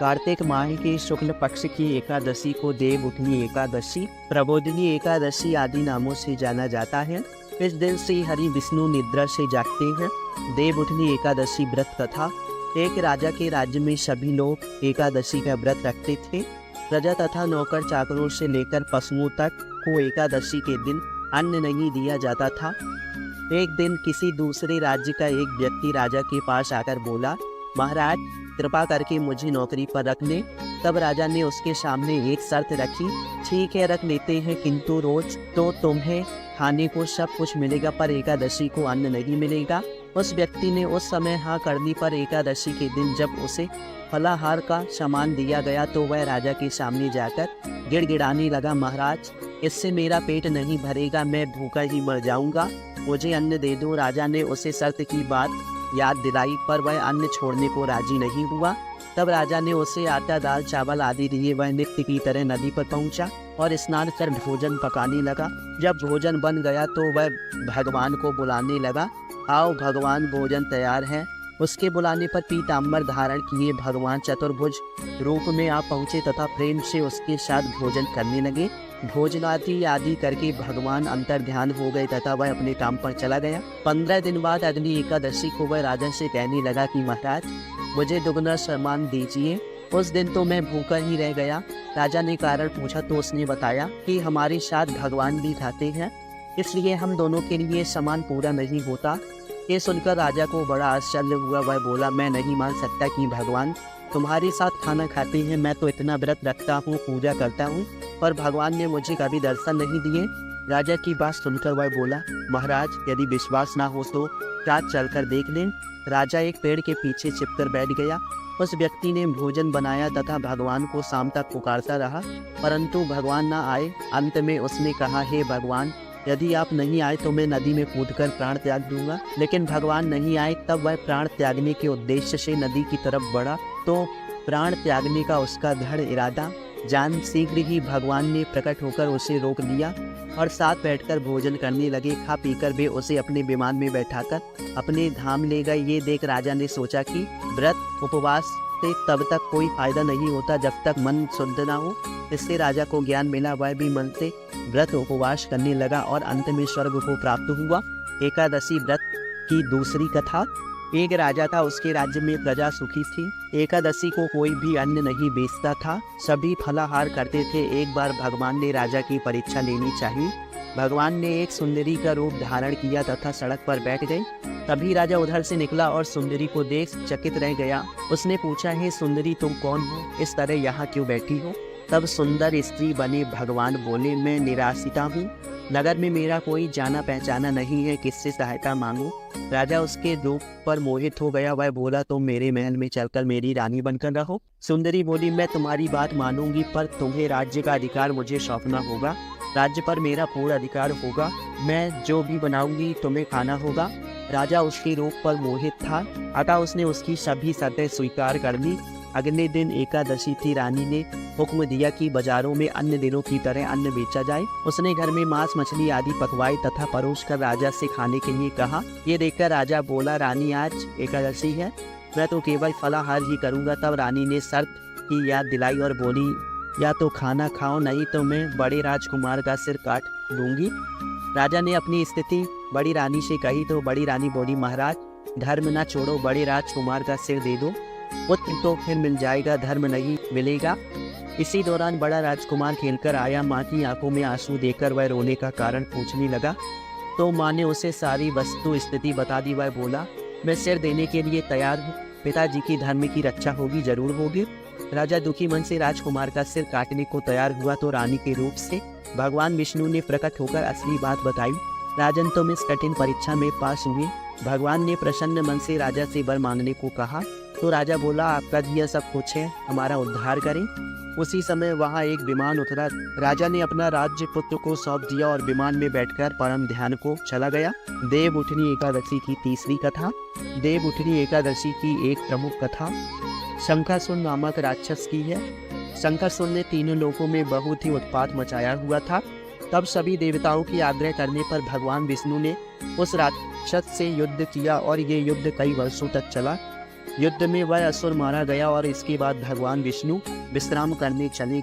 कार्तिक माह के शुक्ल पक्ष की एकादशी को देवउठनी एकादशी, प्रबोधिनी एकादशी आदि नामों से जाना जाता है। इस दिन श्री हरि विष्णु निद्रा से जागते हैं। देवउठनी एकादशी व्रत कथा। एक राजा के राज्य में सभी लोग एकादशी का व्रत रखते थे। प्रजा तथा नौकर चाकरों से लेकर पशुओं तक को एकादशी के दिन अन्न नहीं दिया जाता था। एक दिन किसी दूसरे राज्य का एक व्यक्ति राजा के पास आकर बोला, महाराज कृपा करके मुझे नौकरी पर रख ले। तब राजा ने उसके सामने एक शर्त रखी, ठीक है रख लेते हैं, किंतु रोज तो तुम्हें खाने को सब कुछ मिलेगा पर एकादशी को अन्न नहीं मिलेगा। उस व्यक्ति ने उस समय हाँ करने पर एकादशी के दिन जब उसे फलाहार का सामान दिया गया तो वह राजा के सामने जाकर गिड़गिड़ाने लगा, महाराज इससे मेरा पेट नहीं भरेगा, मैं भूखा ही मर जाऊंगा, मुझे अन्न दे दो। राजा ने उसे शर्त की बात याद दिलाई पर वह अन्न छोड़ने को राजी नहीं हुआ। तब राजा ने उसे आटा दाल चावल आदि दिए। वह नित्य की तरह नदी पर पहुंचा और स्नान कर भोजन पकाने लगा। जब भोजन बन गया तो वह भगवान को बुलाने लगा, आओ भगवान भोजन तैयार है। उसके बुलाने पर पीताम्बर धारण किए भगवान चतुर्भुज रूप में आ पहुँचे तथा प्रेम से उसके साथ भोजन करने लगे। भोजनादि आदि करके भगवान अंतर ध्यान हो गए तथा वह अपने काम पर चला गया। 15 दिन बाद अगली एकादशी को वह राजा से कहने लगा कि महाराज मुझे दुगना सम्मान दीजिए। उस दिन तो मैं भूखा ही रह गया। राजा ने कारण पूछा तो उसने बताया कि हमारे साथ भगवान भी खाते हैं, इसलिए हम दोनों के लिए सम्मान पूरा नहीं होता। ये सुनकर राजा को बड़ा आश्चर्य हुआ। वह बोला, मैं नहीं मान सकता कि भगवान तुम्हारे साथ खाना खाते हैं। मैं तो इतना व्रत रखता हूँ, पूजा करता हूँ, पर भगवान ने मुझे कभी दर्शन नहीं दिए। राजा की बात सुनकर वह बोला, महाराज यदि विश्वास ना हो तो रात चलकर देख लें। राजा एक पेड़ के पीछे छिपकर बैठ गया। उस व्यक्ति ने भोजन बनाया तथा भगवान को शाम तक पुकारता रहा, परंतु भगवान ना आए। अंत में उसने कहा, हे भगवान यदि आप नहीं आए तो मैं नदी में कूदकर प्राण त्याग दूंगा। लेकिन भगवान नहीं आए। तब वह प्राण त्यागने के उद्देश्य से नदी की तरफ बढ़ा तो प्राण त्यागने का उसका दृढ़ इरादा जान शीघ्र ही भगवान ने प्रकट होकर उसे रोक लिया और साथ बैठकर भोजन करने लगे। खा पीकर वे उसे अपने विमान में बैठाकर अपने धाम ले गए। ये देख राजा ने सोचा कि व्रत उपवास से तब तक कोई फायदा नहीं होता जब तक मन शुद्ध ना हो। इससे राजा को ज्ञान मिला। वह भी मन से व्रत उपवास करने लगा और अंत में स्वर्ग को प्राप्त हुआ। एकादशी व्रत की दूसरी कथा। एक राजा था, उसके राज्य में प्रजा सुखी थी। एकादशी को कोई भी अन्न नहीं बेचता था, सभी फलाहार करते थे। एक बार भगवान ने राजा की परीक्षा लेनी चाहिए। भगवान ने एक सुंदरी का रूप धारण किया तथा सड़क पर बैठ गए। तभी राजा उधर से निकला और सुंदरी को देख चकित रह गया। उसने पूछा, हे सुंदरी तुम कौन हो, इस तरह यहाँ क्यों बैठी हो? तब सुंदर स्त्री बने भगवान बोले, मैं निराश्रिता हूँ, नगर में मेरा कोई जाना पहचाना नहीं है, किससे सहायता मांगूं? राजा उसके रूप पर मोहित हो गया। वह बोला, तुम मेरे महल में चलकर मेरी रानी बनकर रहो। सुंदरी बोली, मैं तुम्हारी बात मानूंगी, पर तुम्हें राज्य का अधिकार मुझे सौंपना होगा। राज्य पर मेरा पूरा अधिकार होगा। मैं जो भी बनाऊंगी तुम्हें खाना होगा। राजा उसके रूप पर मोहित था, अतः उसने उसकी सभी शर्तें स्वीकार कर ली। अगले दिन एकादशी थी। रानी ने हुक्म दिया कि बाजारों में अन्य दिनों की तरह अन्न बेचा जाए। उसने घर में मांस मछली आदि पकवाई तथा परोस कर राजा से खाने के लिए कहा। ये देखकर राजा बोला, रानी आज एकादशी है, मैं तो केवल फलाहार ही करूँगा। तब रानी ने शर्त की याद दिलाई और बोली, या तो खाना खाओ, नहीं तो मैं बड़े राजकुमार का सिर काट दूंगी। राजा ने अपनी स्थिति बड़ी रानी से कही तो बड़ी रानी बोली, महाराज धर्म न छोड़ो, बड़े राजकुमार का सिर दे दो, पुत्र तो फिर मिल जाएगा, धर्म नहीं मिलेगा। इसी दौरान बड़ा राजकुमार खेलकर आया। माँ की आंखों में आंसू देकर वह रोने का कारण पूछने लगा तो माँ ने उसे सारी वस्तु स्थिति बता दी। वह बोला, मैं सिर देने के लिए तैयार हूँ, पिताजी की धर्म की रक्षा होगी, जरूर होगी। राजा दुखी मन से राजकुमार का सिर काटने को तैयार हुआ तो रानी के रूप से भगवान विष्णु ने प्रकट होकर असली बात बताई। राजन तुम इस कठिन परीक्षा में पास हुए। भगवान ने प्रसन्न मन से राजा से वर मांगने को कहा तो राजा बोला, आपका दिया सब कुछ है, हमारा उद्धार करें। उसी समय वहाँ एक विमान उतरा। राजा ने अपना राज्य पुत्र को सौंप दिया और विमान में बैठकर परम ध्यान को चला गया। देवउठनी एकादशी की तीसरी कथा। देवउठनी एकादशी की एक प्रमुख कथा शंखासुर नामक राक्षस की है। शंखासुर ने तीनों लोकों में बहुत ही उत्पात मचाया हुआ था। तब सभी देवताओं की आग्रह करने पर भगवान विष्णु ने उस राक्षस से युद्ध किया और ये युद्ध कई वर्षों तक चला। युद्ध में वह असुर मारा गया और इसके बाद भगवान विष्णु विश्राम करने चले